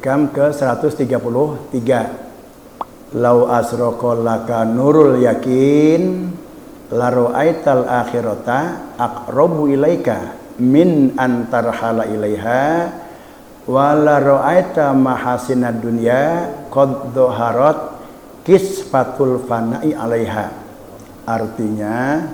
Hikam ke 133. Lau asroqa laka nurul yakin la ra'aital akhirata aqrabu ilaika min antarhala ilaiha wa la ra'aita mahasinad dunya qad dhaharat kisfatul fana'i alaiha. Artinya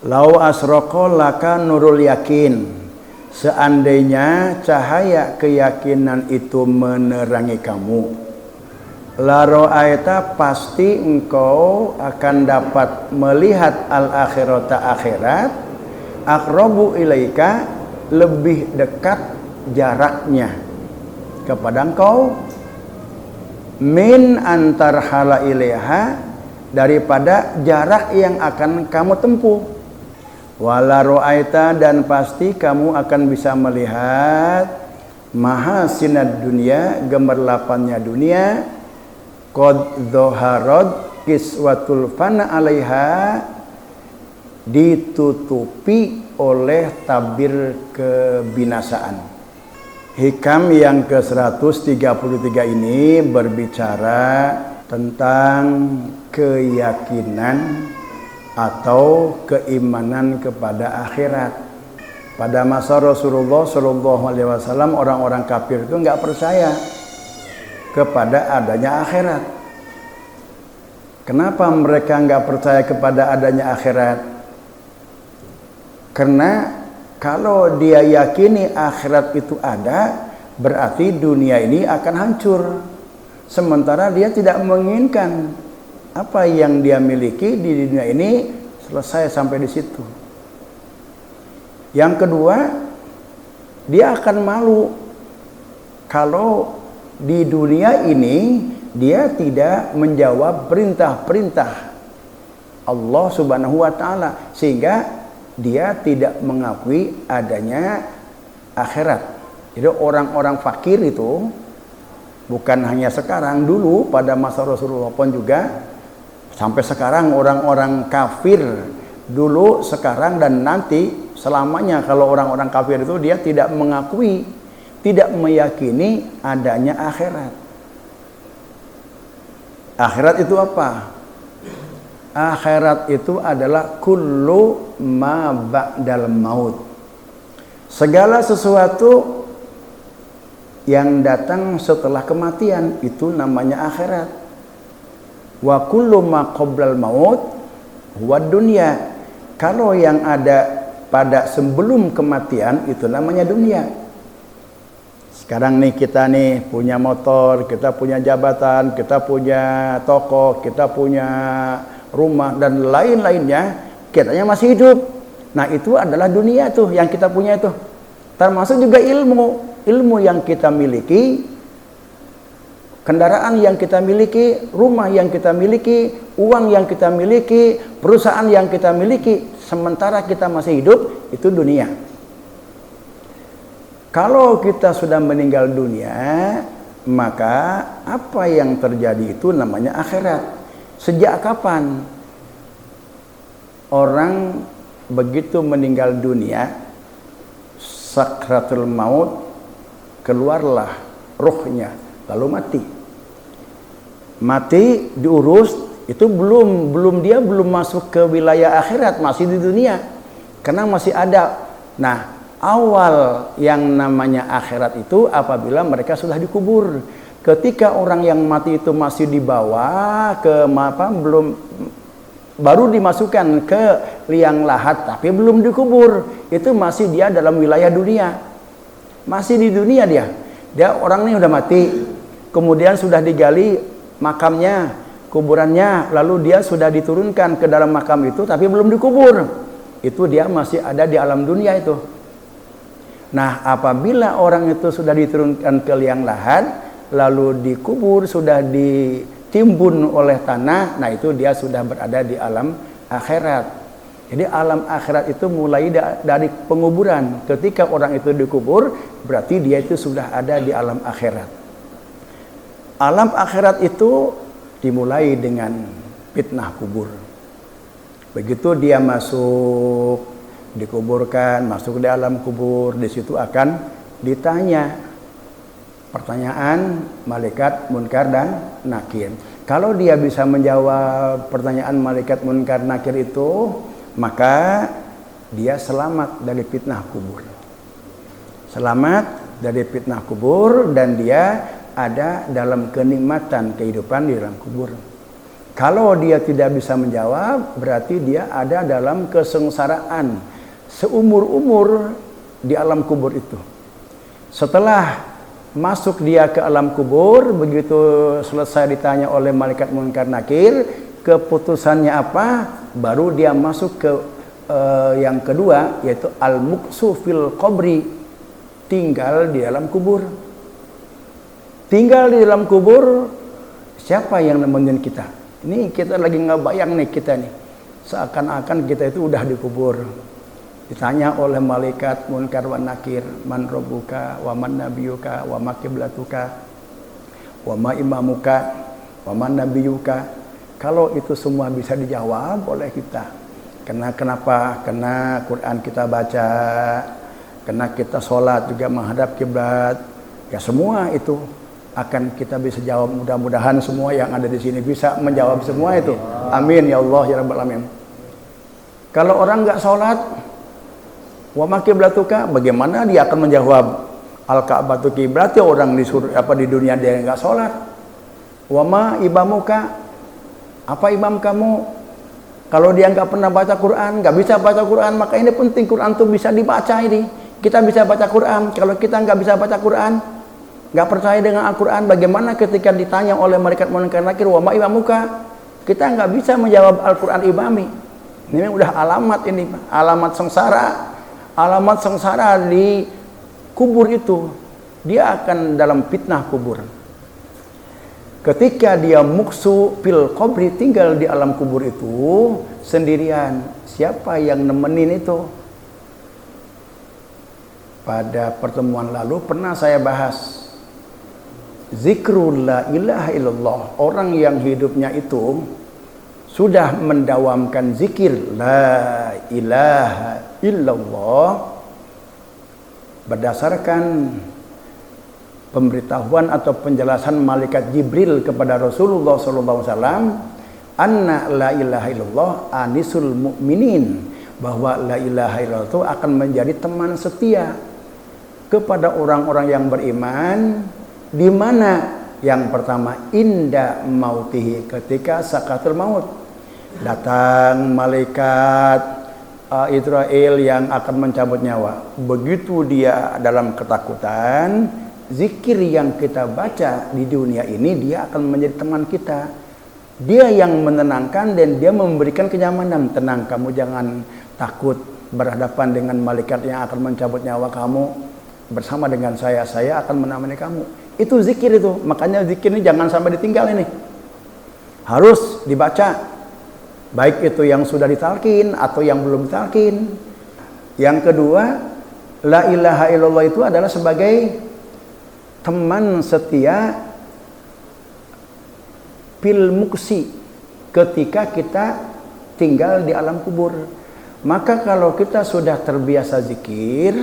lau asroqa laka nurul yakin, seandainya cahaya keyakinan itu menerangi kamu, la ra'aita, pasti engkau akan dapat melihat al-akhirata, akhirat, aqrabu ilaika, lebih dekat jaraknya kepada engkau, min antarhala ilaiha, daripada jarak yang akan kamu tempuh. Wala ra'aita, dan pasti kamu akan bisa melihat mahasinad dunya, gemerlapannya dunia, qad dhaharat kiswatul fana alaiha, ditutupi oleh tabir kebinasaan. Hikam yang ke-133 ini berbicara tentang keyakinan atau keimanan kepada akhirat. Pada masa Rasulullah SAW, orang-orang kafir itu nggak percaya kepada adanya akhirat. Kenapa mereka nggak percaya kepada adanya akhirat? Karena kalau dia yakini akhirat itu ada, berarti dunia ini akan hancur. Sementara dia tidak menginginkan apa yang dia miliki di dunia ini selesai sampai di situ. Yang kedua, dia akan malu kalau di dunia ini dia tidak menjawab perintah-perintah Allah Subhanahu wa taala, sehingga dia tidak mengakui adanya akhirat. Jadi orang-orang fakir itu bukan hanya sekarang, dulu pada masa Rasulullah pun juga sampai sekarang, orang-orang kafir dulu, sekarang, dan nanti selamanya, kalau orang-orang kafir itu dia tidak mengakui, tidak meyakini adanya akhirat. Akhirat itu apa? Akhirat itu adalah kullu ma ba'dal maut, segala sesuatu yang datang setelah kematian, itu namanya akhirat. Wa kullu ma qoblal maut huwa dunya, kalau yang ada pada sebelum kematian itu namanya dunia. Sekarang nih kita nih punya motor, kita punya jabatan, kita punya toko, kita punya rumah dan lain-lainnya, kitanya masih hidup. Nah, itu adalah dunia tuh yang kita punya itu. Termasuk juga ilmu yang kita miliki, kendaraan yang kita miliki, rumah yang kita miliki, uang yang kita miliki, perusahaan yang kita miliki, sementara kita masih hidup, itu dunia. Kalau kita sudah meninggal dunia, maka apa yang terjadi itu namanya akhirat. Sejak kapan orang begitu meninggal dunia, sakratul maut, keluarlah ruhnya, lalu mati. Mati diurus, itu dia belum masuk ke wilayah akhirat, masih di dunia, karena masih ada. Nah, awal yang namanya akhirat itu apabila mereka sudah dikubur. Ketika orang yang mati itu masih dibawa ke baru dimasukkan ke liang lahat, tapi belum dikubur, itu masih dia dalam wilayah dunia, masih di dunia dia orang ini udah mati, kemudian sudah digali makamnya, kuburannya, lalu dia sudah diturunkan ke dalam makam itu, tapi belum dikubur, itu dia masih ada di alam dunia itu. Nah, apabila orang itu sudah diturunkan ke liang lahat, lalu dikubur, sudah ditimbun oleh tanah, nah itu dia sudah berada di alam akhirat. Jadi alam akhirat itu mulai dari penguburan. Ketika orang itu dikubur, berarti dia itu sudah ada di alam akhirat. Alam akhirat itu dimulai dengan fitnah kubur. Begitu dia masuk, dikuburkan, masuk di alam kubur, di situ akan ditanya pertanyaan malaikat munkar dan nakir. Kalau dia bisa menjawab pertanyaan malaikat munkar nakir itu, maka dia selamat dari fitnah kubur. Selamat dari fitnah kubur dan dia ada dalam kenikmatan kehidupan di dalam kubur. Kalau dia tidak bisa menjawab, berarti dia ada dalam kesengsaraan seumur-umur di alam kubur itu. Setelah masuk dia ke alam kubur, begitu selesai ditanya oleh malaikat munkar nakir, keputusannya apa, baru dia masuk ke yang kedua, yaitu al-muksu fil qabri, tinggal di dalam kubur. Tinggal di dalam kubur, siapa yang nemenin kita? Ini kita lagi ngebayang nih kita nih, seakan-akan kita itu udah dikubur. Ditanya oleh malaikat munkar wa nakir, man rabbuka wa man nabiyuka wa ma qiblatuka wa ma imamuka wa man nabiyuka. Kalau itu semua bisa dijawab oleh kita. Kenapa? Karena Quran kita baca, karena kita sholat juga menghadap kiblat. Ya semua itu akan kita bisa jawab. Mudah-mudahan semua yang ada di sini bisa menjawab semua itu. Amin ya Allah ya rabbal alamin. Kalau orang nggak sholat, wa ma qiblatuka, bagaimana dia akan menjawab al-Ka'batu kiblat? Ya orang disuruh di dunia dia enggak salat. Wa ma imamuka, apa imam kamu? Kalau dia enggak pernah baca Quran, enggak bisa baca Quran, maka ini penting Quran tuh bisa dibaca ini. Kita bisa baca Quran. Kalau kita enggak bisa baca Quran, enggak percaya dengan Al-Quran, bagaimana ketika ditanya oleh malaikat munkar nakir, wa ma imamuka? Kita enggak bisa menjawab Al-Quran imami. Ini udah alamat ini, alamat sengsara. Alamat sengsara di kubur itu, dia akan dalam fitnah kubur. Ketika dia muksu fil qabri, tinggal di alam kubur itu sendirian, siapa yang nemenin itu? Pada pertemuan lalu pernah saya bahas zikrul la ilaha illallah. Orang yang hidupnya itu sudah mendawamkan zikir la ilaha illallah, berdasarkan pemberitahuan atau penjelasan malaikat Jibril kepada Rasulullah SAW, anna la ilaha illallah anisul mu'minin, bahwa la ilaha illallah itu akan menjadi teman setia kepada orang-orang yang beriman. Di mana? Yang pertama, inda mautihi, ketika sakatul maut. Datang malaikat Israel yang akan mencabut nyawa. Begitu dia dalam ketakutan, zikir yang kita baca di dunia ini, dia akan menjadi teman kita. Dia yang menenangkan dan dia memberikan kenyamanan. Tenang, kamu jangan takut berhadapan dengan malaikat yang akan mencabut nyawa kamu. Bersama dengan saya akan menemani kamu. Itu zikir itu. Makanya zikir ini jangan sampai ditinggal ini. Harus dibaca. Baik itu yang sudah ditalkin atau yang belum ditalkin. Yang kedua, la ilaha illallah itu adalah sebagai teman setia fil muksi, ketika kita tinggal di alam kubur. Maka kalau kita sudah terbiasa zikir,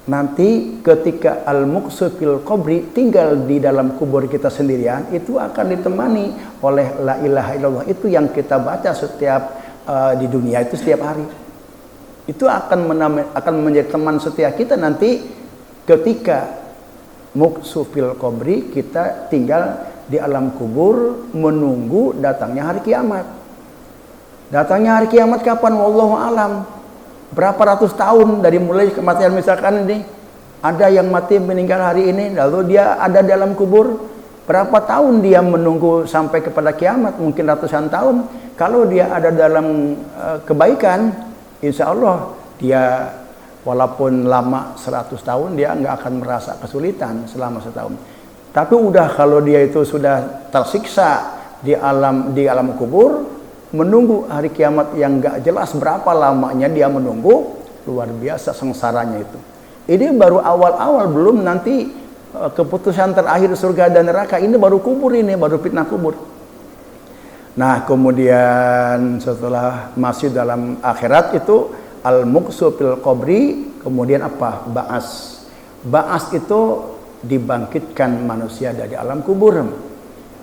nanti ketika al-muksu fil qabri, tinggal di dalam kubur kita sendirian, itu akan ditemani oleh la ilaha illallah itu yang kita baca setiap di dunia itu setiap hari. Itu akan menjadi teman setia kita nanti ketika muksu fil qabri, kita tinggal di alam kubur menunggu datangnya hari kiamat. Datangnya hari kiamat kapan? Wallahu alam. Berapa ratus tahun dari mulai kematian, misalkan ini ada yang mati meninggal hari ini, lalu dia ada dalam kubur, berapa tahun dia menunggu sampai kepada kiamat? Mungkin ratusan tahun. Kalau dia ada dalam kebaikan, insya Allah dia walaupun lama 100 tahun, dia nggak akan merasa kesulitan selama setahun. Tapi udah kalau dia itu sudah tersiksa di alam kubur, menunggu hari kiamat yang gak jelas berapa lamanya dia menunggu, luar biasa sengsaranya itu. Ini baru awal-awal, belum nanti keputusan terakhir surga dan neraka. Ini baru kubur, ini baru fitnah kubur. Nah kemudian setelah masih dalam akhirat itu al-muksu fil qabri, kemudian apa? Ba'as. Ba'as itu dibangkitkan manusia dari alam kubur.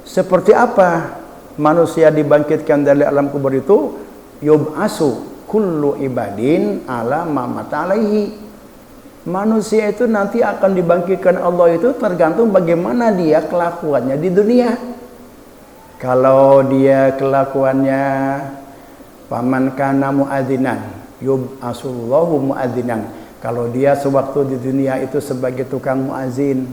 Seperti apa manusia dibangkitkan dari alam kubur itu? Yub'asu kullu ibadin ala ma mata alaihi. Manusia itu nanti akan dibangkitkan Allah itu tergantung bagaimana dia kelakuannya di dunia. Kalau dia kelakuannya paman kana muadzinan yub'asullahu muadzinan. Kalau dia sewaktu di dunia itu sebagai tukang muazin,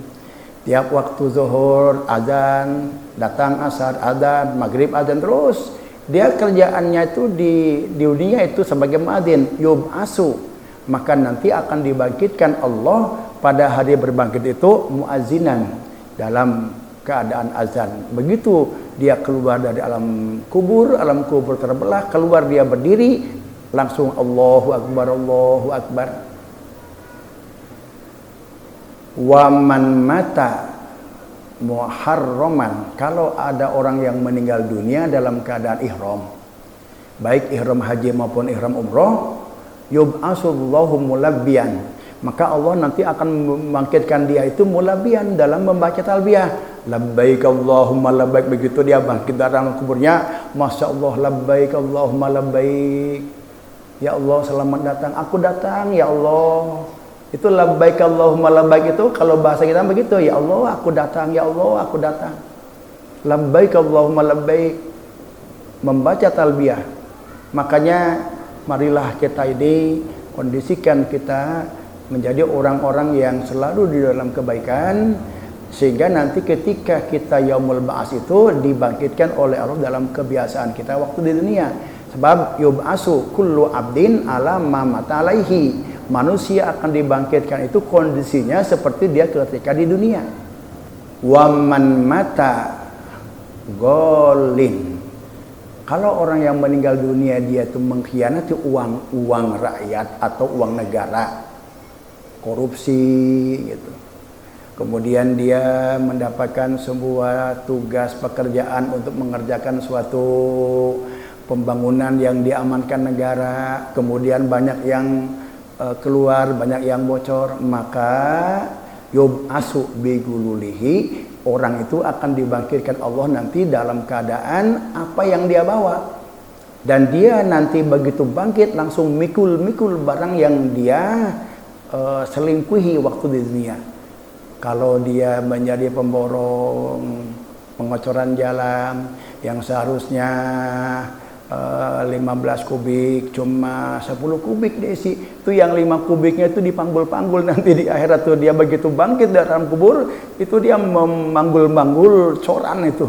tiap waktu zuhur azan, datang asar azan, maghrib azan terus. Dia kerjaannya itu di dunia itu sebagai muadzin, yub'asu. Maka nanti akan dibangkitkan Allah pada hari berbangkit itu muazzinan dalam keadaan azan. Begitu dia keluar dari alam kubur terbelah, keluar dia berdiri, langsung Allahu Akbar, Allahu Akbar. Wa man mata muharraman, kalau ada orang yang meninggal dunia dalam keadaan ihram, baik ihram haji maupun ihram umroh, yub'asullahu mulabbiyan, maka Allah nanti akan membangkitkan dia itu mulabbiyan dalam membaca talbiyah. Labbaik Allahumma labbaik. Begitu dia bangkit dari dalam kuburnya, Masya Allah, labbaik Allahumma labbaik, ya Allah selamat datang, aku datang ya Allah. Itu labbaik Allahumma labbaik itu kalau bahasa kita begitu, ya Allah aku datang, ya Allah aku datang. Labbaik Allahumma labbaik, membaca talbiyah. Makanya marilah kita ini kondisikan kita menjadi orang-orang yang selalu di dalam kebaikan, sehingga nanti ketika kita yaumul ba'ats itu dibangkitkan oleh Allah dalam kebiasaan kita waktu di dunia. Sebab yub'asu kullu abdin ala ma mata alaihi. Manusia akan dibangkitkan itu kondisinya seperti dia ketika di dunia. Wa man mata golin, kalau orang yang meninggal dunia dia itu mengkhianati uang rakyat atau uang negara, korupsi gitu. Kemudian dia mendapatkan sebuah tugas pekerjaan untuk mengerjakan suatu pembangunan yang diamankan negara, kemudian banyak yang keluar, banyak yang bocor, maka yub'asu bigululihi, orang itu akan dibangkitkan Allah nanti dalam keadaan apa yang dia bawa, dan dia nanti begitu bangkit langsung mikul barang yang dia selingkuhi waktu di dunia. Kalau dia menjadi pemborong, pengocoran jalan yang seharusnya 15 kubik cuma 10 kubik diisi, itu yang 5 kubiknya itu dipanggul-panggul nanti di akhirat tuh. Dia begitu bangkit dari dalam kubur itu dia memanggul-manggul coran itu.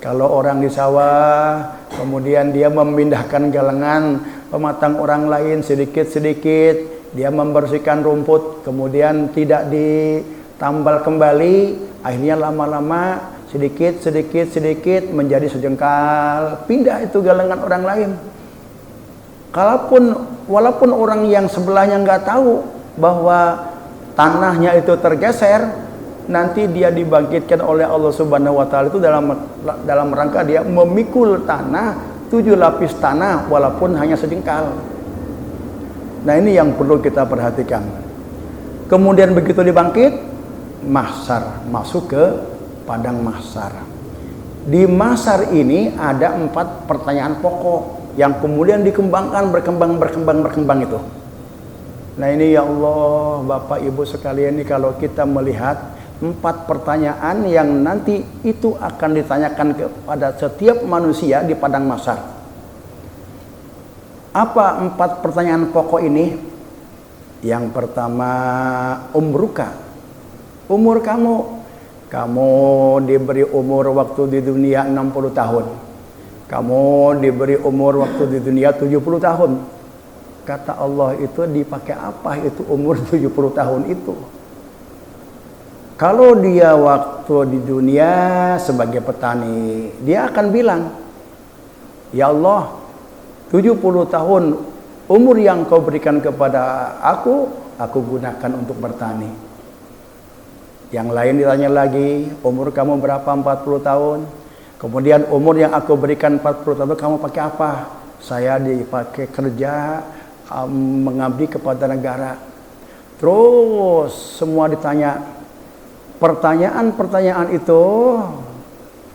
Kalau orang di sawah kemudian dia memindahkan galengan pematang orang lain sedikit-sedikit, dia membersihkan rumput kemudian tidak ditambal kembali, akhirnya lama-lama sedikit menjadi sejengkal, pindah itu galengan orang lain. Walaupun orang yang sebelahnya nggak tahu bahwa tanahnya itu tergeser, nanti dia dibangkitkan oleh Allah Subhanahu wa taala itu dalam rangka dia memikul tanah 7 lapis tanah walaupun hanya sejengkal. Nah, ini yang perlu kita perhatikan. Kemudian begitu dibangkit, mahsyar, masuk ke padang mahsyar. Di mahsyar ini ada 4 pertanyaan pokok yang kemudian dikembangkan, berkembang itu. Nah, ini ya Allah, Bapak Ibu sekalian, ini kalau kita melihat 4 pertanyaan yang nanti itu akan ditanyakan kepada setiap manusia di padang mahsyar. Apa 4 pertanyaan pokok ini? Yang pertama, umruka, umur kamu. Kamu diberi umur waktu di dunia 60 tahun. Kamu diberi umur waktu di dunia 70 tahun. Kata Allah, itu dipakai apa itu umur 70 tahun itu? Kalau dia waktu di dunia sebagai petani, dia akan bilang, ya Allah, 70 tahun umur yang kau berikan kepada aku gunakan untuk bertani. Yang lain ditanya lagi, umur kamu berapa? 40 tahun. Kemudian umur yang aku berikan 40 tahun kamu pakai apa? Saya dipakai kerja, mengabdi kepada negara. Terus semua ditanya, Pertanyaan-pertanyaan itu,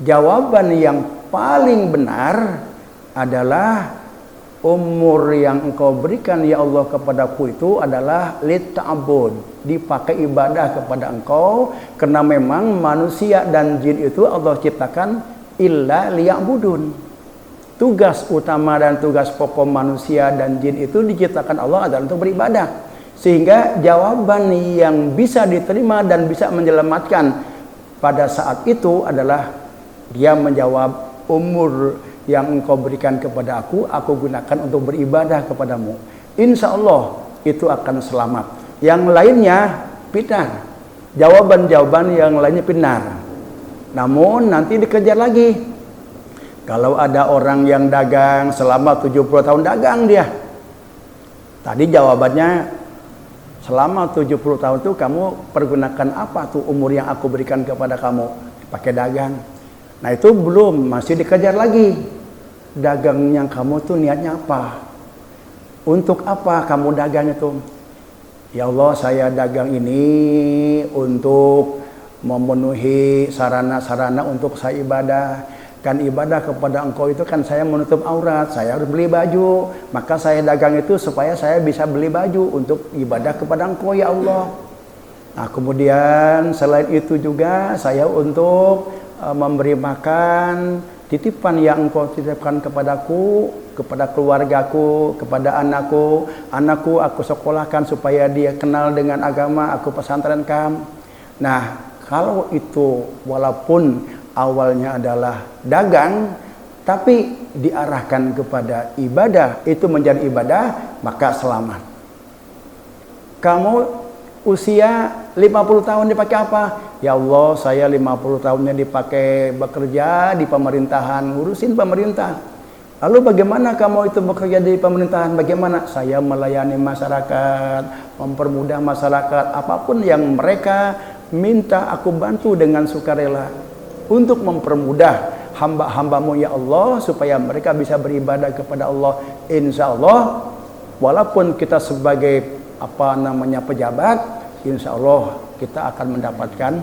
jawaban yang paling benar adalah umur yang engkau berikan ya Allah kepadaku itu adalah litta'bud, dipakai ibadah kepada engkau, karena memang manusia dan jin itu Allah ciptakan illa liya'budun. Tugas utama dan tugas pokok manusia dan jin itu diciptakan Allah adalah untuk beribadah. Sehingga jawaban yang bisa diterima dan bisa menyelamatkan pada saat itu adalah dia menjawab, umur yang engkau berikan kepada aku gunakan untuk beribadah kepadamu. Insya Allah itu akan selamat. Yang lainnya benar. Jawaban-jawaban yang lainnya benar. Namun nanti dikejar lagi. Kalau ada orang yang dagang selama 70 tahun dagang dia. Tadi jawabannya, selama 70 tahun itu kamu pergunakan apa tuh umur yang aku berikan kepada kamu? Pakai dagang. Nah itu belum, masih dikejar lagi. Dagang yang kamu tuh niatnya apa? Untuk apa kamu dagang itu? Ya Allah, saya dagang ini untuk memenuhi sarana-sarana untuk saya ibadah. Kan ibadah kepada engkau itu kan saya menutup aurat, saya harus beli baju, maka saya dagang itu supaya saya bisa beli baju untuk ibadah kepada engkau ya Allah. Nah kemudian selain itu juga saya untuk memberi makan titipan yang engkau titipkan kepadaku, kepada keluargaku, kepada anakku aku sekolahkan supaya dia kenal dengan agama, aku pesantrenkan. Nah kalau itu walaupun awalnya adalah dagang, tapi diarahkan kepada ibadah, itu menjadi ibadah, maka selamat. Kamu usia 50 tahun dipakai apa? Ya Allah, saya 50 tahunnya dipakai bekerja di pemerintahan, ngurusin pemerintah. Lalu bagaimana kamu itu bekerja di pemerintahan? Bagaimana? Saya melayani masyarakat, mempermudah masyarakat, apapun yang mereka minta aku bantu dengan sukarela. Untuk mempermudah hamba-hambamu ya Allah supaya mereka bisa beribadah kepada Allah. Insya Allah walaupun kita sebagai pejabat, insya Allah kita akan mendapatkan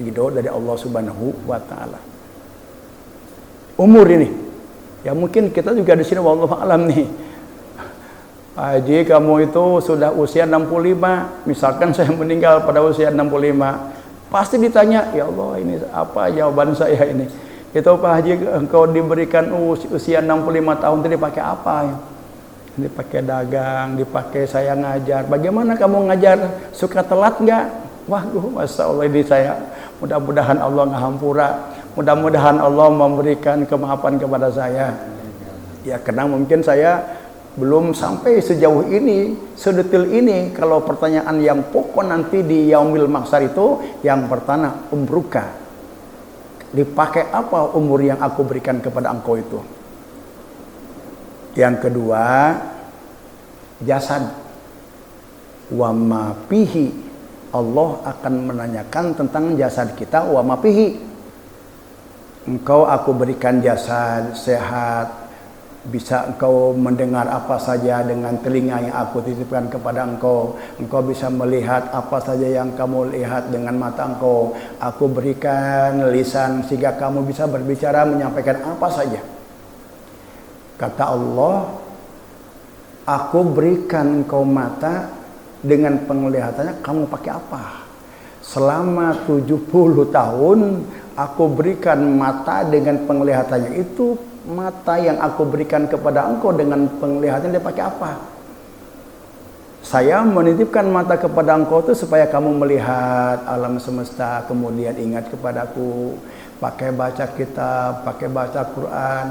ridho dari Allah Subhanahu wa Ta'ala. Umur ini ya mungkin kita juga di sini wallahu a'lam nih, Haji kamu itu sudah usia 65, misalkan saya meninggal pada usia 65, pasti ditanya, ya Allah ini apa jawaban saya ini? Itu Pak Haji, engkau diberikan usia 65 tahun itu dipakai apa ya? Dipakai dagang, dipakai saya ngajar. Bagaimana kamu ngajar? Suka telat nggak? Waduh, Masya Allah ini saya. Mudah-mudahan Allah ngahampura. Mudah-mudahan Allah memberikan kemaafan kepada saya. Ya karena mungkin saya belum sampai sejauh ini, sedetil ini. Kalau pertanyaan yang pokok nanti di yaumil mahsyar itu, yang pertama, umruka. Dipakai apa umur yang aku berikan kepada engkau itu? Yang kedua, jasad. Wa ma fihi. Allah akan menanyakan tentang jasad kita, wa ma fihi. Engkau aku berikan jasad sehat, bisa engkau mendengar apa saja dengan telinga yang aku titipkan kepada engkau. Engkau bisa melihat apa saja yang kamu lihat dengan mata engkau. Aku berikan lisan sehingga kamu bisa berbicara, menyampaikan apa saja. Kata Allah, aku berikan engkau mata, dengan penglihatannya kamu pakai apa? Selama 70 tahun aku berikan mata dengan penglihatannya itu. Mata yang aku berikan kepada engkau dengan penglihatan dia pakai apa? Saya menitipkan mata kepada engkau itu supaya kamu melihat alam semesta, kemudian ingat kepadaku, pakai baca kitab, pakai baca Quran.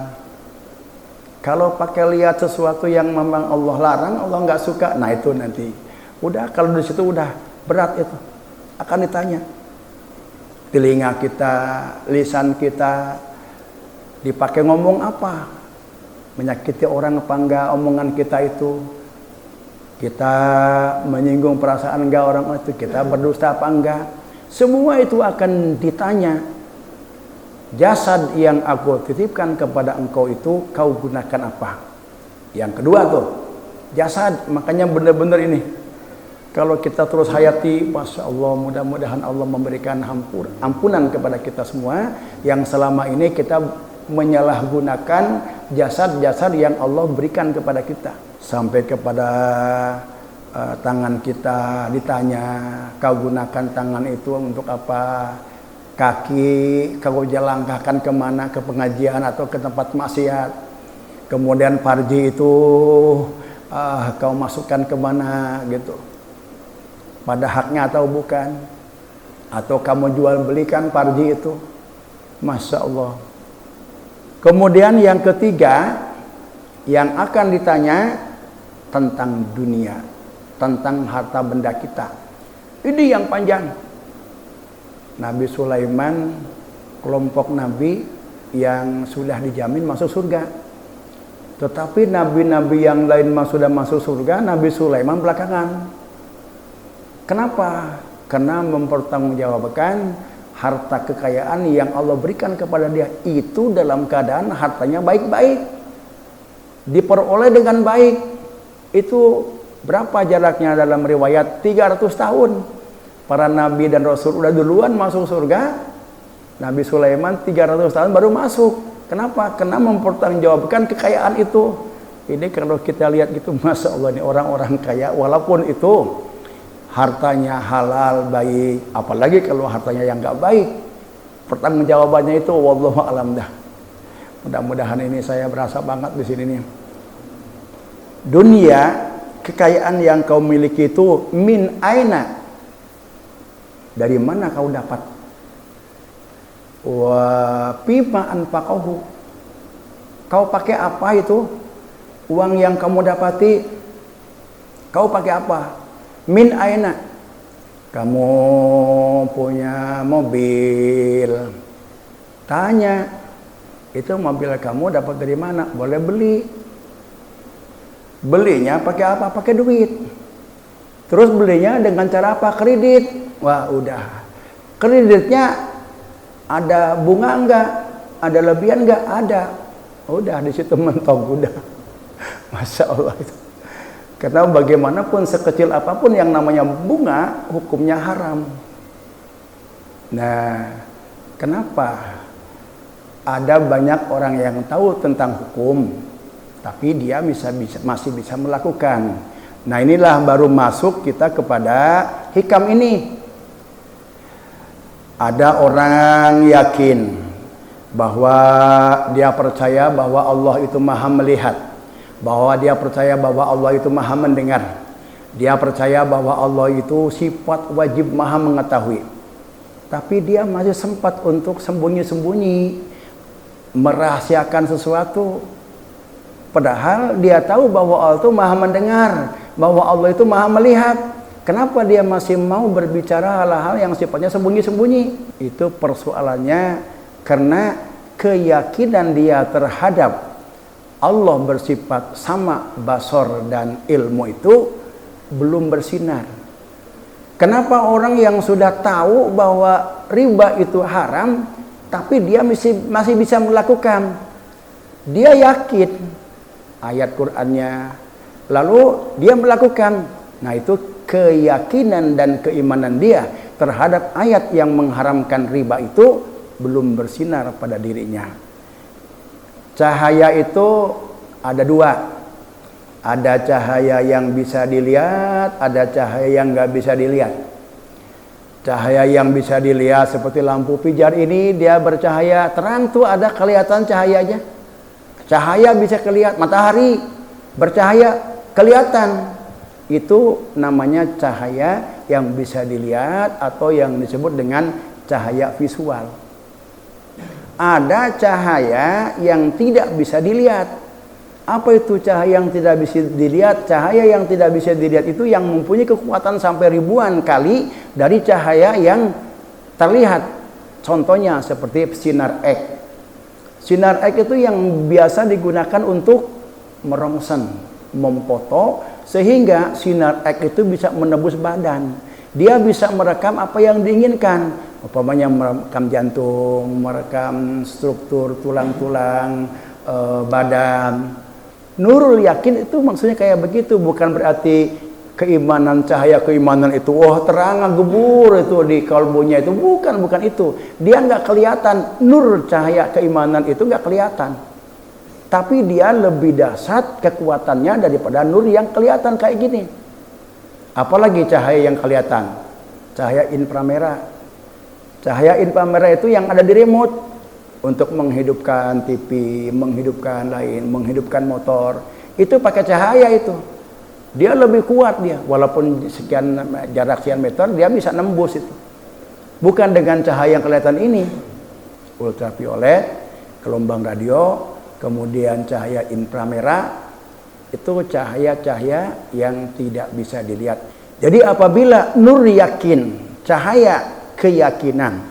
Kalau pakai lihat sesuatu yang memang Allah larang, Allah nggak suka, nah itu nanti udah, kalau di situ udah berat itu akan ditanya. Telinga kita, lisan kita dipakai ngomong apa? Menyakiti orang apa enggak omongan kita itu? Kita menyinggung perasaan enggak orang itu? Kita berdusta apa enggak? Semua itu akan ditanya. Jasad yang aku titipkan kepada engkau itu kau gunakan apa? Yang kedua tuh, jasad, makanya benar-benar ini. Kalau kita terus hayati, Masya Allah, mudah-mudahan Allah memberikan ampunan kepada kita semua yang selama ini kita menyalahgunakan jasad-jasad yang Allah berikan kepada kita. Sampai kepada tangan kita ditanya, kau gunakan tangan itu untuk apa? Kaki kau jalankan kemana? Ke pengajian atau ke tempat maksiat? Kemudian farji itu kau masukkan kemana gitu? Pada haknya atau bukan? Atau kamu jual belikan farji itu? Masya Allah. Kemudian yang ketiga, yang akan ditanya tentang dunia, tentang harta benda kita. Ini yang panjang. Nabi Sulaiman, kelompok nabi yang sudah dijamin masuk surga. Tetapi nabi-nabi yang lain sudah masuk surga, Nabi Sulaiman belakangan. Kenapa? Karena mempertanggungjawabkan harta kekayaan yang Allah berikan kepada dia itu dalam keadaan hartanya baik-baik, diperoleh dengan baik. Itu berapa jaraknya dalam riwayat? 300 tahun. Para nabi dan rasul udah duluan masuk surga. Nabi Sulaiman 300 tahun baru masuk. Kenapa? Karena mempertanggungjawabkan kekayaan itu. Ini kalau kita lihat gitu, Masya Allah, ini orang-orang kaya walaupun itu hartanya halal, baik, apalagi kalau hartanya yang nggak baik, pertanggungjawabannya itu wallahu alam dah. Mudah-mudahan ini saya berasa banget di sini nih. Dunia, kekayaan yang kau miliki itu min aina, dari mana kau dapat? Wa bima anfaqahu, kau pakai apa itu? Uang yang kamu dapati, kau pakai apa? Min aina, kamu punya mobil, tanya, itu mobil kamu dapat dari mana? Boleh beli. Belinya pakai apa? Pakai duit. Terus belinya dengan cara apa? Kredit. Wah, udah. Kreditnya ada bunga enggak? Ada lebihan enggak? Ada. Udah di situ mentok udah. Masya Allah itu. Karena bagaimanapun sekecil apapun yang namanya bunga, hukumnya haram. Nah, kenapa ada banyak orang yang tahu tentang hukum, tapi dia masih bisa melakukan. Nah, inilah baru masuk kita kepada hikam ini. Ada orang yakin bahwa dia percaya bahwa Allah itu maha melihat, bahwa dia percaya bahwa Allah itu maha mendengar, dia percaya bahwa Allah itu sifat wajib maha mengetahui. Tapi dia masih sempat untuk sembunyi-sembunyi, merahasiakan sesuatu. Padahal dia tahu bahwa Allah itu maha mendengar, bahwa Allah itu maha melihat. Kenapa dia masih mau berbicara hal-hal yang sifatnya sembunyi-sembunyi? Itu persoalannya karena keyakinan dia terhadap Allah bersifat sama basor dan ilmu itu belum bersinar. Kenapa orang yang sudah tahu bahwa riba itu haram, tapi dia masih bisa melakukan? Dia yakin ayat Qur'annya, lalu dia melakukan. Nah, itu keyakinan dan keimanan dia terhadap ayat yang mengharamkan riba itu belum bersinar pada dirinya. Cahaya itu ada dua. Ada cahaya yang bisa dilihat, ada cahaya yang nggak bisa dilihat. Cahaya yang bisa dilihat seperti lampu pijar ini, dia bercahaya terang tuh, ada kelihatan cahayanya. Cahaya bisa kelihatan, matahari bercahaya kelihatan. Itu namanya cahaya yang bisa dilihat atau yang disebut dengan cahaya visual. Ada cahaya yang tidak bisa dilihat. Apa itu cahaya yang tidak bisa dilihat? Cahaya yang tidak bisa dilihat itu yang mempunyai kekuatan sampai ribuan kali dari cahaya yang terlihat. Contohnya seperti sinar X. Sinar X itu yang biasa digunakan untuk merongsen, memfoto, sehingga sinar X itu bisa menembus badan. Dia bisa merekam apa yang diinginkan. Umpamanya merekam jantung, merekam struktur tulang-tulang, badan. Nurul yakin itu maksudnya kayak begitu, bukan berarti keimanan, cahaya keimanan itu terang gebur itu di kalbunya itu, bukan itu. Dia nggak kelihatan, nur cahaya keimanan itu nggak kelihatan, tapi dia lebih dahsyat kekuatannya daripada nur yang kelihatan kayak gini. Apalagi cahaya yang kelihatan, cahaya inframerah. Cahaya inframerah itu yang ada di remote untuk menghidupkan TV, menghidupkan lain, menghidupkan motor, itu pakai cahaya itu. Dia lebih kuat dia, walaupun jarak sekian meter dia bisa nembus itu. Bukan dengan cahaya yang kelihatan ini, ultraviolet, gelombang radio, kemudian cahaya inframerah, itu cahaya-cahaya yang tidak bisa dilihat. Jadi apabila nur yakin, cahaya keyakinan.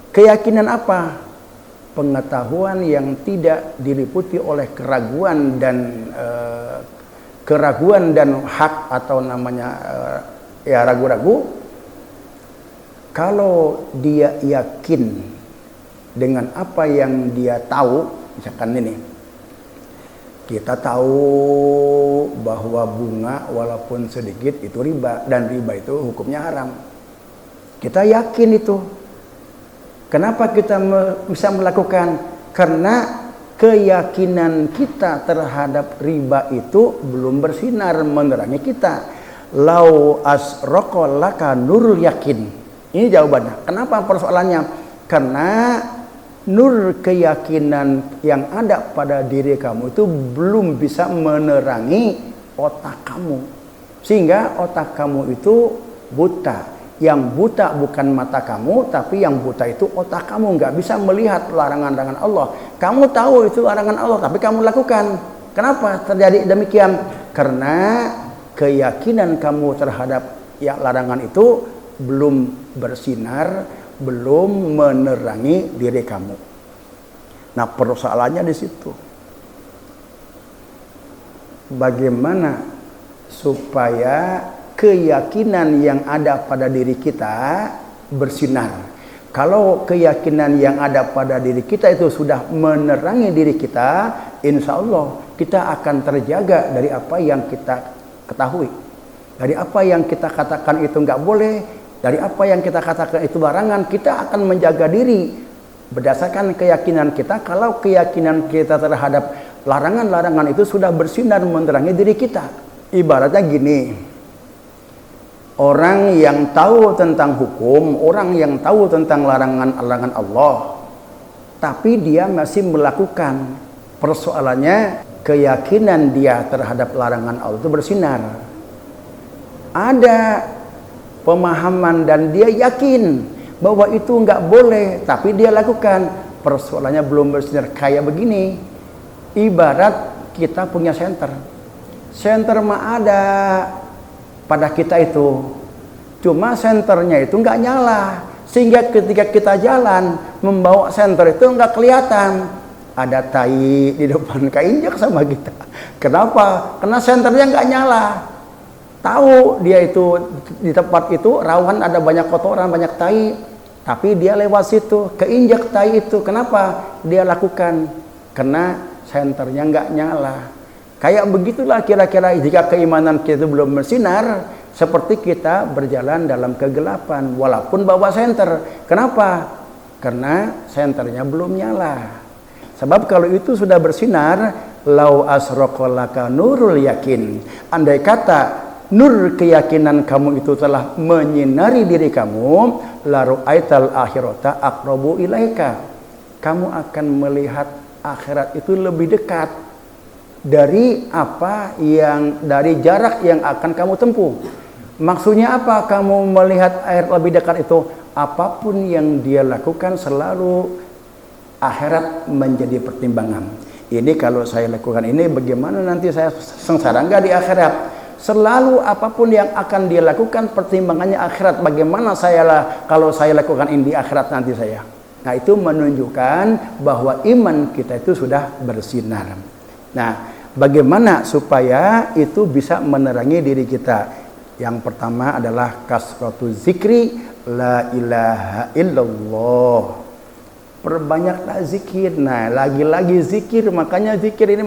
Keyakinan apa? Pengetahuan yang tidak diliputi oleh keraguan dan hak atau namanya ragu-ragu. Kalau dia yakin dengan apa yang dia tahu, misalkan ini, kita tahu bahwa bunga walaupun sedikit itu riba, dan riba itu hukumnya haram. Kita yakin itu. Kenapa kita bisa melakukan? Karena keyakinan kita terhadap riba itu belum bersinar menerangi kita. Lau asroqa laka nurul yakin. Ini jawabannya. Kenapa persoalannya? Karena nur keyakinan yang ada pada diri kamu itu belum bisa menerangi otak kamu. Sehingga otak kamu itu buta. Yang buta bukan mata kamu, tapi yang buta itu otak kamu. Nggak bisa melihat larangan-larangan Allah. Kamu tahu itu larangan Allah, tapi kamu lakukan. Kenapa terjadi demikian? Karena keyakinan kamu terhadap larangan itu belum bersinar, belum menerangi diri kamu. Nah, persoalannya di situ. Bagaimana supaya keyakinan yang ada pada diri kita bersinar? Kalau keyakinan yang ada pada diri kita itu sudah menerangi diri kita, insya Allah kita akan terjaga dari apa yang kita ketahui, dari apa yang kita katakan itu nggak boleh, dari apa yang kita katakan itu larangan. Kita akan menjaga diri berdasarkan keyakinan kita. Kalau keyakinan kita terhadap larangan-larangan itu sudah bersinar menerangi diri kita. Ibaratnya gini, orang yang tahu tentang hukum, orang yang tahu tentang larangan-larangan Allah, tapi dia masih melakukan. Persoalannya keyakinan dia terhadap larangan Allah itu bersinar. Ada pemahaman dan dia yakin bahwa itu nggak boleh, tapi dia lakukan. Persoalannya belum bersinar. Kayak begini, ibarat kita punya senter. Senter mah ada pada kita itu, cuma senternya itu nggak nyala, sehingga ketika kita jalan membawa senter itu nggak kelihatan. Ada tai di depan keinjak sama kita. Kenapa? Karena senternya nggak nyala. Tahu dia itu di tempat itu rawan, ada banyak kotoran, banyak tai, tapi dia lewat situ, keinjak tai itu. Kenapa dia lakukan? Karena senternya nggak nyala. Kayak begitulah kira-kira jika keimanan kita itu belum bersinar, seperti kita berjalan dalam kegelapan walaupun bawa senter. Kenapa? Karena senternya belum nyala. Sebab kalau itu sudah bersinar, lau asraqa laka nurul yakin. Andai kata nur keyakinan kamu itu telah menyinari diri kamu, la ru'aital akhirata aqrabu ilaika. Kamu akan melihat akhirat itu lebih dekat dari apa yang dari jarak yang akan kamu tempuh. Maksudnya apa? Kamu melihat akhirat lebih dekat itu, apapun yang dia lakukan selalu akhirat menjadi pertimbangan. Ini kalau saya lakukan ini, bagaimana nanti saya sengsara enggak di akhirat? Selalu apapun yang akan dia lakukan pertimbangannya akhirat. Bagaimana kalau saya lakukan ini di akhirat nanti saya? Nah, itu menunjukkan bahwa iman kita itu sudah bersinar. Nah, bagaimana supaya itu bisa menerangi diri kita? Yang pertama adalah kasratu zikri la ilaha illallah. Perbanyaklah zikir. Nah, lagi-lagi zikir. Makanya zikir ini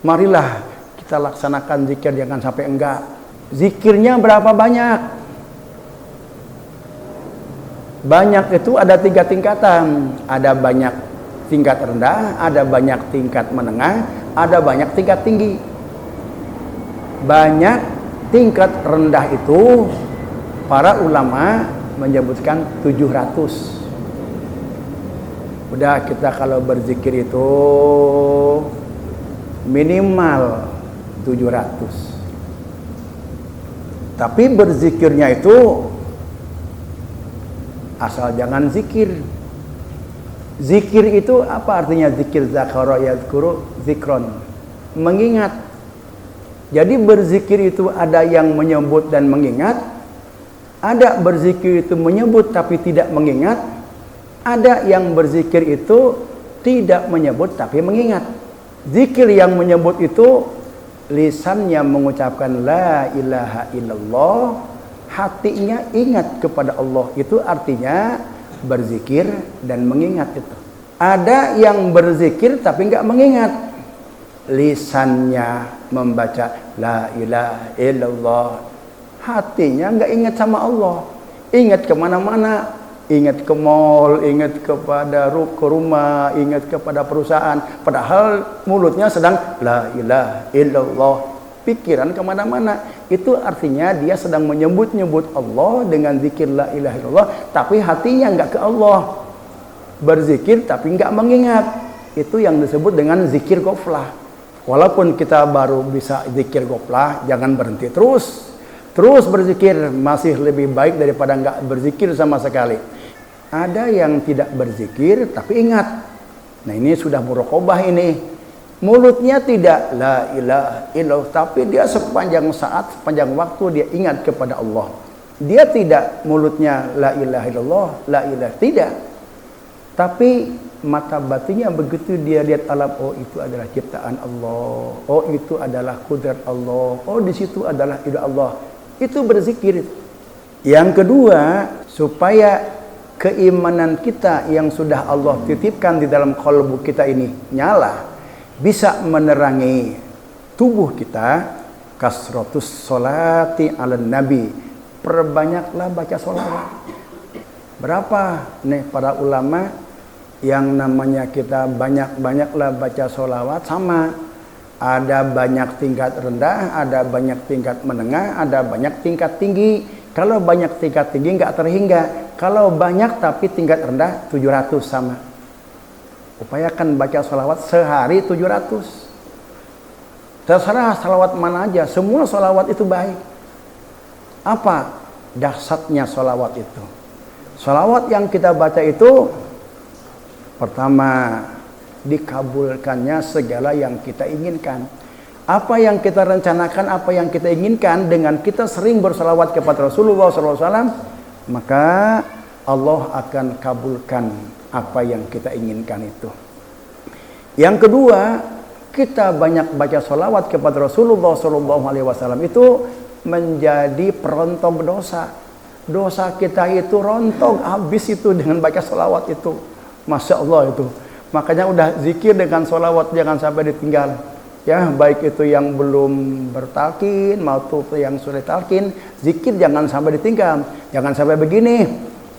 marilah kita laksanakan zikir, jangan sampai enggak. Zikirnya berapa banyak? Banyak itu ada 3 tingkatan. Ada banyak tingkat rendah, ada banyak tingkat menengah, ada banyak tingkat tinggi. Banyak tingkat rendah itu para ulama menyebutkan 700. Udah, kita kalau berzikir itu minimal 700. Tapi berzikirnya itu asal jangan zikir. Zikir itu apa artinya? Zikir zakara yadhkuru zikron, mengingat. Jadi berzikir itu ada yang menyebut dan mengingat, ada berzikir itu menyebut tapi tidak mengingat, ada yang berzikir itu tidak menyebut tapi mengingat. Zikir yang menyebut itu lisannya mengucapkan la ilaha illallah, hatinya ingat kepada Allah. Itu artinya berzikir dan mengingat itu. Ada yang berzikir tapi enggak mengingat. Lisannya membaca la ilaha illallah, hatinya enggak ingat sama Allah. Ingat kemana-mana. Ingat ke mall, ingat kepada rumah, ingat kepada perusahaan. Padahal mulutnya sedang la ilaha illallah. Pikiran kemana-mana. Itu artinya dia sedang menyebut-nyebut Allah dengan zikir la ilaha illallah, tapi hatinya enggak ke Allah. Berzikir tapi enggak mengingat. Itu yang disebut dengan zikir ghaflah. Walaupun kita baru bisa zikir ghaflah, jangan berhenti terus. Terus berzikir masih lebih baik daripada enggak berzikir sama sekali. Ada yang tidak berzikir tapi ingat. Nah, ini sudah muraqabah ini. Mulutnya tidak la ilaha illallah, tapi dia sepanjang saat, sepanjang waktu dia ingat kepada Allah. Dia tidak mulutnya la ilaha illallah, la ilaha tidak. Tapi mata batinnya begitu dia lihat alam, oh itu adalah ciptaan Allah, oh itu adalah kudrat Allah, oh di situ adalah ide Allah. Itu berzikir. Yang kedua, supaya keimanan kita yang sudah Allah titipkan di dalam kalbu kita ini nyala, bisa menerangi tubuh kita, kasratus sholati ala nabi, perbanyaklah baca sholawat. Berapa nih para ulama yang namanya kita banyak-banyaklah baca sholawat? Sama, ada banyak tingkat rendah, ada banyak tingkat menengah, ada banyak tingkat tinggi. Kalau banyak tingkat tinggi nggak terhingga. Kalau banyak tapi tingkat rendah 700 sama. Upayakan baca sholawat sehari 700. Terserah sholawat mana aja, semua sholawat itu baik. Apa dahsyatnya sholawat itu? Sholawat yang kita baca itu, pertama, dikabulkannya segala yang kita inginkan. Apa yang kita rencanakan, apa yang kita inginkan, dengan kita sering bersalawat kepada Rasulullah SAW, maka Allah akan kabulkan apa yang kita inginkan itu. Yang kedua, kita banyak baca salawat kepada Rasulullah SAW itu menjadi perontok dosa. Dosa kita itu rontok habis itu dengan baca salawat itu. Masya Allah itu. Makanya udah zikir dengan salawat jangan sampai ditinggal. Ya, baik itu yang belum bertalkin maupun yang sudah talkin, zikir jangan sampai ditinggal. Jangan sampai begini,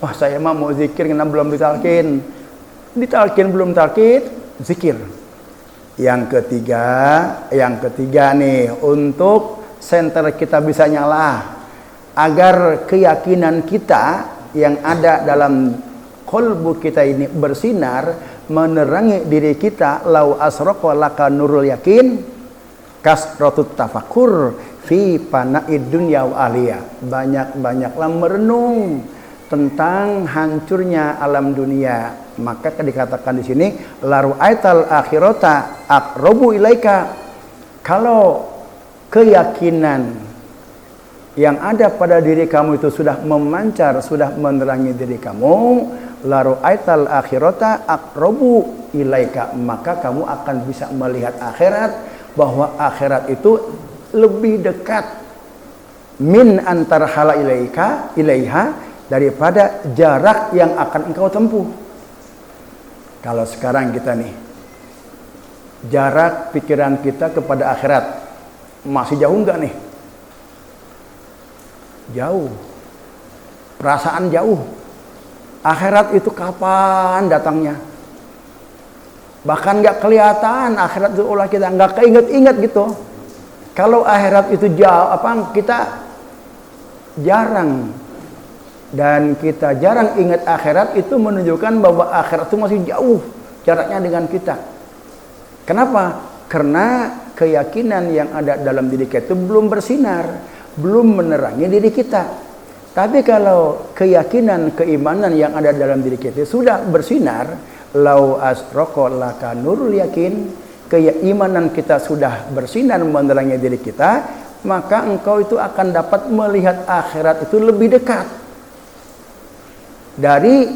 wah saya mau zikir karena belum ditalkin. Ditalkin belum talkin, zikir. Yang ketiga nih, untuk senter kita bisa nyala, agar keyakinan kita yang ada dalam qalbu kita ini bersinar, menerangi diri kita. Lau asraqa laka nurul yakin kasratut tafakur fi pana'id dunya wa aliyah. Banyak-banyaklah merenung tentang hancurnya alam dunia. Maka dikatakan di sini laru aital akhirata aqrabu ilaika. Kalau keyakinan yang ada pada diri kamu itu sudah memancar, sudah menerangi diri kamu, laru aital akhirata aqrabu ilaika, maka kamu akan bisa melihat akhirat, bahwa akhirat itu lebih dekat min antara hala ilaiha daripada jarak yang akan engkau tempuh. Kalau sekarang kita nih, jarak pikiran kita kepada akhirat masih jauh enggak nih? jauh. Perasaan jauh. Akhirat itu kapan datangnya? Bahkan nggak kelihatan akhirat itu ulah kita, nggak keinget-inget gitu. Kalau akhirat itu jauh, kita jarang, dan kita jarang ingat akhirat, itu menunjukkan bahwa akhirat itu masih jauh jaraknya dengan kita. Kenapa? Karena keyakinan yang ada dalam diri kita itu belum bersinar, belum menerangi diri kita. Tapi kalau keyakinan, keimanan yang ada dalam diri kita sudah bersinar, lau asroqa laka nurul yakin, keimanan kita sudah bersinar menerangi diri kita, maka engkau itu akan dapat melihat akhirat itu lebih dekat dari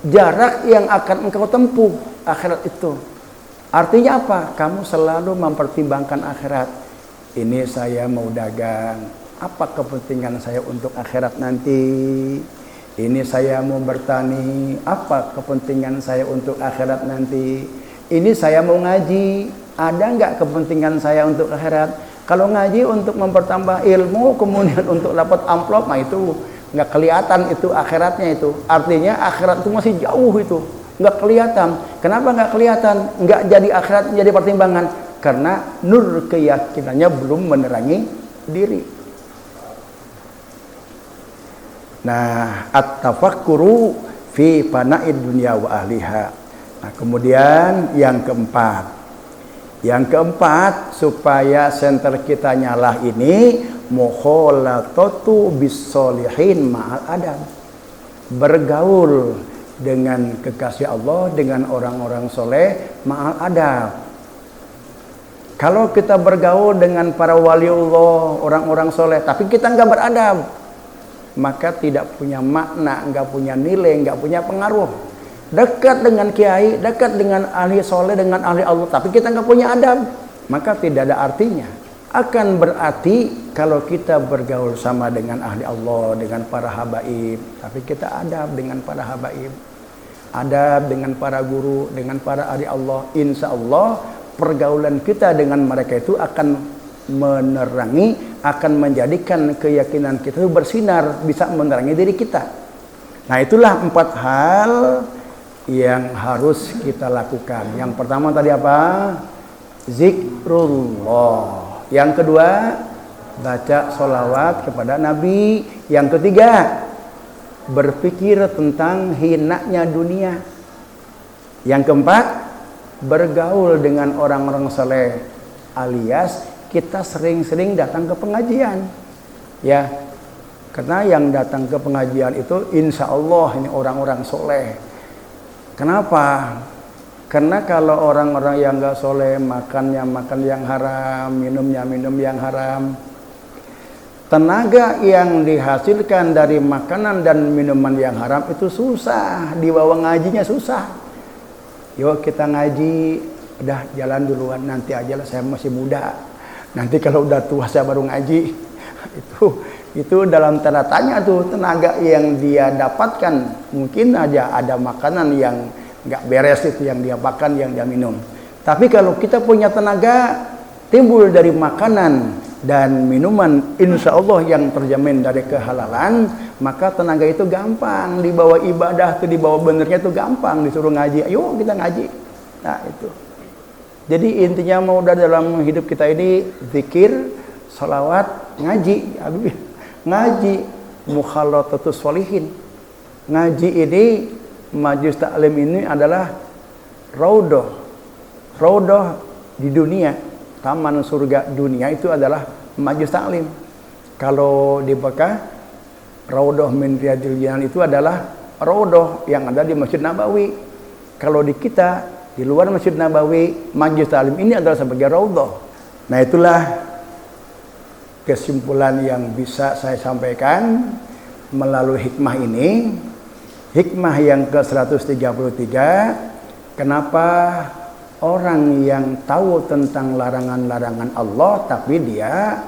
jarak yang akan engkau tempuh akhirat itu. Artinya apa? Kamu selalu mempertimbangkan akhirat. Ini saya mau dagang, apa kepentingan saya untuk akhirat nanti? Ini saya mau bertani, apa kepentingan saya untuk akhirat nanti? Ini saya mau ngaji, ada nggak kepentingan saya untuk akhirat? Kalau ngaji untuk mempertambah ilmu, kemudian untuk dapat amplop, nah itu nggak kelihatan itu akhiratnya itu. Artinya akhirat itu masih jauh itu, nggak kelihatan. Kenapa nggak kelihatan? Nggak jadi akhirat, jadi pertimbangan. Karena nur keyakinannya belum menerangi diri. Nah, at-tafakkuru fi fana'id dunya wa ahliha. Nah, kemudian yang keempat, supaya senter kita nyala ini mukhalatatu bis-sholihin ma'al adam. Bergaul dengan kekasih Allah, dengan orang-orang soleh ma'al adab. Kalau kita bergaul dengan para waliullah, orang-orang soleh, tapi kita nggak beradab, maka tidak punya makna, nggak punya nilai, nggak punya pengaruh. Dekat dengan kiai, dekat dengan ahli soleh, dengan ahli Allah, tapi kita nggak punya adab, maka tidak ada artinya. Akan berarti kalau kita bergaul sama dengan ahli Allah, dengan para habaib, tapi kita adab dengan para habaib, adab dengan para guru, dengan para ahli Allah, insya Allah pergaulan kita dengan mereka itu akan menerangi, akan menjadikan keyakinan kita itu bersinar, bisa menerangi diri kita. Nah, itulah 4 hal yang harus kita lakukan. Yang pertama tadi apa? Zikrullah. Yang kedua, baca sholawat kepada Nabi. Yang ketiga, berpikir tentang hinanya dunia. Yang keempat, bergaul dengan orang-orang saleh, alias kita sering-sering datang ke pengajian, ya, karena yang datang ke pengajian itu insya Allah ini orang-orang soleh. Kenapa? Karena kalau orang-orang yang nggak soleh, makannya makan yang haram, minumnya minum yang haram, tenaga yang dihasilkan dari makanan dan minuman yang haram itu susah, dibawa ngajinya susah. Yuk kita ngaji, udah jalan duluan, nanti aja lah, saya masih muda. Nanti kalau udah tua saya baru ngaji. Itu dalam tanda tanya tuh tenaga yang dia dapatkan. Mungkin aja ada makanan yang nggak beres itu yang dia makan, yang dia minum. Tapi kalau kita punya tenaga timbul dari makanan dan minuman insya Allah yang terjamin dari kehalalan, maka tenaga itu gampang dibawa ibadah tuh, dibawa benernya tuh gampang, disuruh ngaji, ayo kita ngaji. Nah itu. Jadi intinya mau dalam hidup kita ini zikir, sholawat, ngaji. Ngaji mukhalatatus sholihin. Ngaji ini, majelis taklim ini adalah raudhah. Raudhah di dunia, taman surga dunia itu adalah majelis taklim. Kalau di Mekah, raudhah min riyadil jinan itu adalah raudhah yang ada di Masjid Nabawi. Kalau di kita, di luar Masjid Nabawi, majelis taklim ini adalah sebagai raudhah. Nah, itulah kesimpulan yang bisa saya sampaikan melalui hikmah ini. Hikmah yang ke-133, kenapa orang yang tahu tentang larangan-larangan Allah tapi dia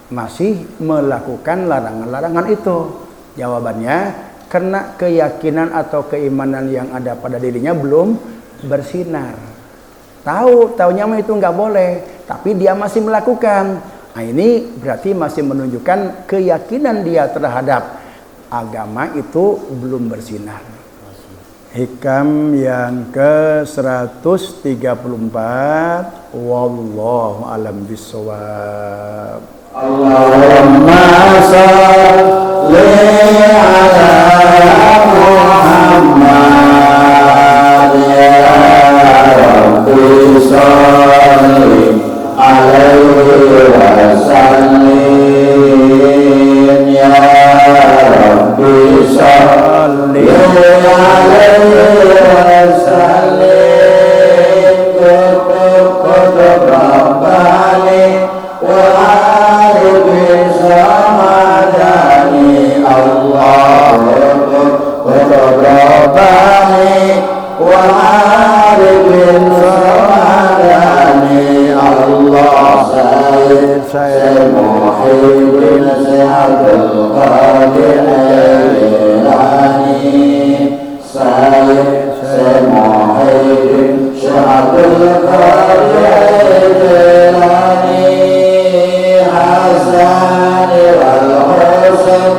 masih melakukan larangan-larangan itu? Jawabannya, karena keyakinan atau keimanan yang ada pada dirinya belum bersinar. Taunya itu nggak boleh, tapi dia masih melakukan. Nah, ini berarti masih menunjukkan keyakinan dia terhadap agama itu belum bersinar. Hikam yang ke-134, wallahu alam bissawab. Allahumma shalli ala Muhammad ya Rabbi shalli alaihi wa sallim ya Rabbi shalli alaihi wa sallim kutub rabbani wa Samadani Allah Rabbani wa Arifin Samadani Allah Sayyid Muhyiddin Abdul Qadir Al-Jilani Sayyid Muhyiddin Abdul Qadir Al-Jilani Hasan wal Husain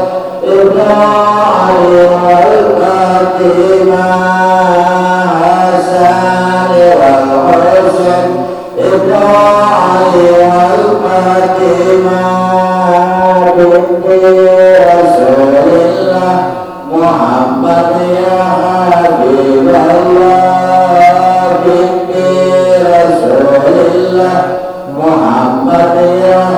Ibnu Ali wal Fatimah Hasan wal Husain Ibnu Ali wal Fatimah binti Rasulillah Muhammad ya Habiballah binti Rasulillah Muhammad ya